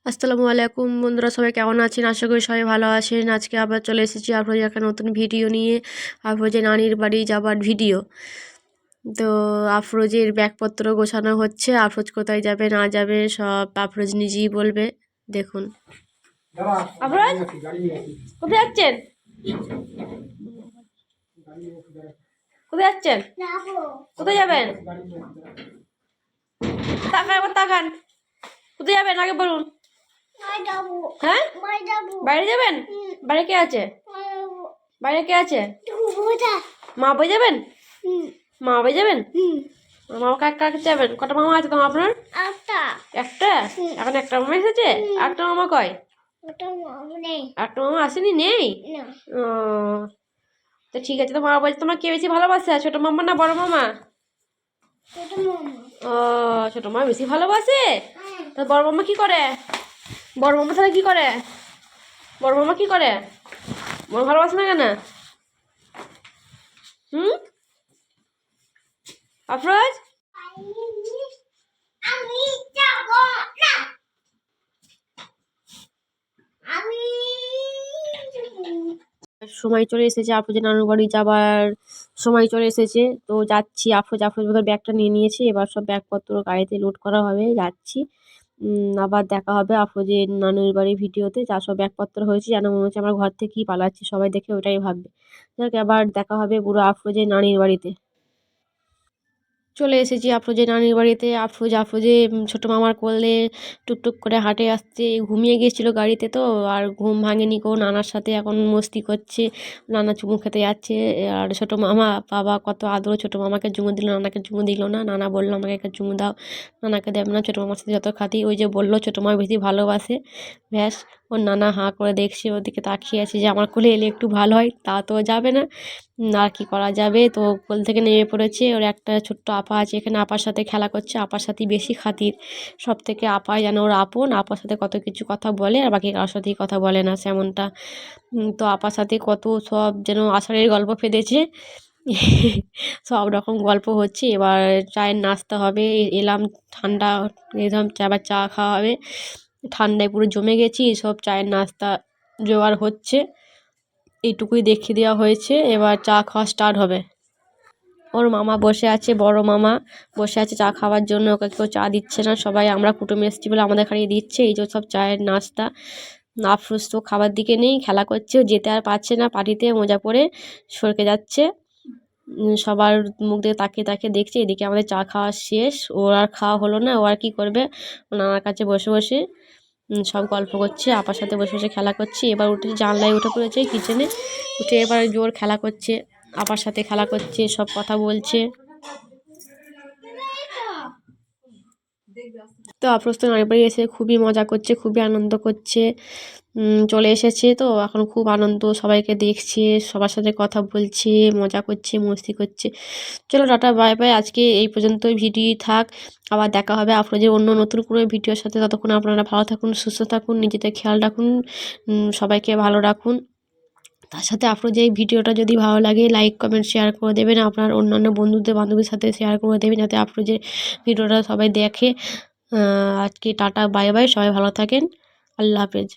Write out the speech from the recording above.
আসসালামু আলাইকুম বন্ধুরা, সবাই কেমন আছেন? আশা করি সবাই ভালো আছেন। আজকে আবার চলে এসেছি আপনাদের একটা নতুন ভিডিও নিয়ে, আফরোজের নানির বাড়ি যাবার ভিডিও। তো আফরোজের ব্যাগপত্র গোছানো হচ্ছে। আফরোজ কোথায় যাবে না যাবে সব আফরোজ নিজেই বলবে। দেখুন। আফরোজ কোথায় যাচ্ছেন? কোথায় যাচ্ছেন? কোথায় যাবেন? তাকান। কোথায় যাবেন আগে বলুন। হ্যাঁ, বাইরে যাবেন? বাইরে কে আছে? মা বই যাবেন? মা বই যাবেন? মামা কাকে যাবেন? কটা মামা আছে তোমার আপনার? একটা। এখন একটা মামা এসেছে? একটা মামা কয়? একটা মামা আসেনি, নেই? ও, তো ঠিক আছে। তো মামা বলছে তোমার কে বেশি ভালোবাসে, ছোট মামা না বড় মামা? ও, ছোট মামা বেশি ভালোবাসে। তো বড় মামা কি করে? বড় মামা তাহলে কি করে? বড় মামা কি করে? বড় ভালোবাসে না কেন? আফরোজ সময় চলে এসেছে, আফরোজের নানুর বাড়ি যাবার সময় চলে এসেছে। তো যাচ্ছি। আফরোজ বোধহয় ব্যাগটা নিয়ে নিয়েছে। এবার সব ব্যাগপত্র গাড়িতে লোড করা হবে, যাচ্ছি। আবার দেখা হবে আফরোজের নানুর বাড়ির ভিডিওতে। যা সব ব্যাগপত্র হয়েছে যেন মনে হচ্ছে আমার ঘর থেকেই পালাচ্ছি, সবাই দেখে ওটাই ভাববে। যাক, আবার দেখা হবে পুরো আফরোজের নানির বাড়িতে। চলে এসেছি আফরোজের নানির বাড়িতে। আফরোজে ছোটো মামার কোলে টুকটুক করে হাঁটে আসছে। ঘুমিয়ে গিয়েছিল গাড়িতে, তো আর ঘুম ভাঙেনি কো। নানার সাথে এখন মস্তি করছে, নানা চুমু খেতে যাচ্ছে। আর ছোটো মামা বাবা কত আদর, ছোটো মামাকে চুমু দিল, নানাকে চুমু দিল না। নানা বললো আমাকে একটা চুমু দাও, নানাকে দেব না। ছোটো মামার সাথে যত খাতি, ওই যে বললো ছোটো মা বেশি ভালোবাসে। ব্যাস, ওর নানা হাঁ করে দেখছে, ওদিকে তাকিয়ে আছে যে আমার কোলে এলে একটু ভালো হয়। তা তো যাবে না, আর কি করা যাবে। তো কোল থেকে নেমে পড়েছে। ওর একটা ছোট্ট আপা আছে এখানে, আপার সাথে খেলা করছে। আপার সাথেই বেশি খাতির, সব থেকে আপাই যেন ওর আপন। আপার সাথে কত কিছু কথা বলে, আর বাকি কারোর সাথেই কথা বলে না সেমনটা। তো আপার সাথে কত সব যেন আষাঢ়ের গল্প ফেঁদেছে। সব রকম গল্প হচ্ছে। এবার চায়ের নাস্তা হবে। এলাম ঠান্ডা, এলাম আবার চা খাওয়া হবে। ঠান্ডায় পুরো জমে গেছি, সব চায়ের নাস্তা জোগাড় হচ্ছে। এইটুকুই দেখিয়ে দেওয়া হয়েছে, এবার চা খাওয়া স্টার্ট হবে। ওর মামা বসে আছে, বড় মামা বসে আছে চা খাওয়ার জন্য। ওকে কেউ চা দিচ্ছে না, সবাই আমরা কুটুম এসেছি বলে আমাদের খাইয়ে দিচ্ছে। এই যে সব চায়ের নাস্তা। আফরোজ তো খাবার দিকে নেই, খেলা করছে। ও যেতে আর পারছে না, পাটিতে মোজা পরে সরকে যাচ্ছে। সবার মুখ দিয়ে তাকিয়ে তাকিয়ে দেখছে। এদিকে আমাদের চা খাওয়া শেষ, ওর আর খাওয়া হলো না। ও আর কী করবে, ও নানার কাছে বসে বসে সব গল্প করছে, আপার সাথে বসে বসে খেলা করছে। এবার উঠে জানলায় উঠে পড়েছে কিচেনে, উঠে এবার জোর খেলা করছে, আপার সাথে খেলা করছে, সব কথা বলছে। তো আফরোজ তো নানির বাড়ি এসে খুবই মজা করছে, খুবই আনন্দ করছে। চলে এসেছে তো এখন খুব আনন্দ, সবাইকে দেখছে, সবার সাথে কথা বলছে, মজা করছে, মস্তি করছে। চলো টাটা, বাই বাই। আজকে এই পর্যন্তই ভিডিও থাক। আবার দেখা হবে আফরোজের অন্য নতুন কোনো ভিডিওর সাথে। ততক্ষণ আপনারা ভালো থাকুন, সুস্থ থাকুন, নিজেদের খেয়াল রাখুন, সবাইকে ভালো রাখুন। তার সাথে আফরোজের এই ভিডিওটা যদি ভালো লাগে লাইক কমেন্ট শেয়ার করে দেবেন। আপনার অন্যান্য বন্ধুদের বান্ধবীর সাথে শেয়ার করে দেবেন, যাতে আফরোজের ভিডিওটা সবাই দেখে। আজকে টাটা, বাই বাই, সবাই ভালো থাকেন, আল্লাহ হাফেজ।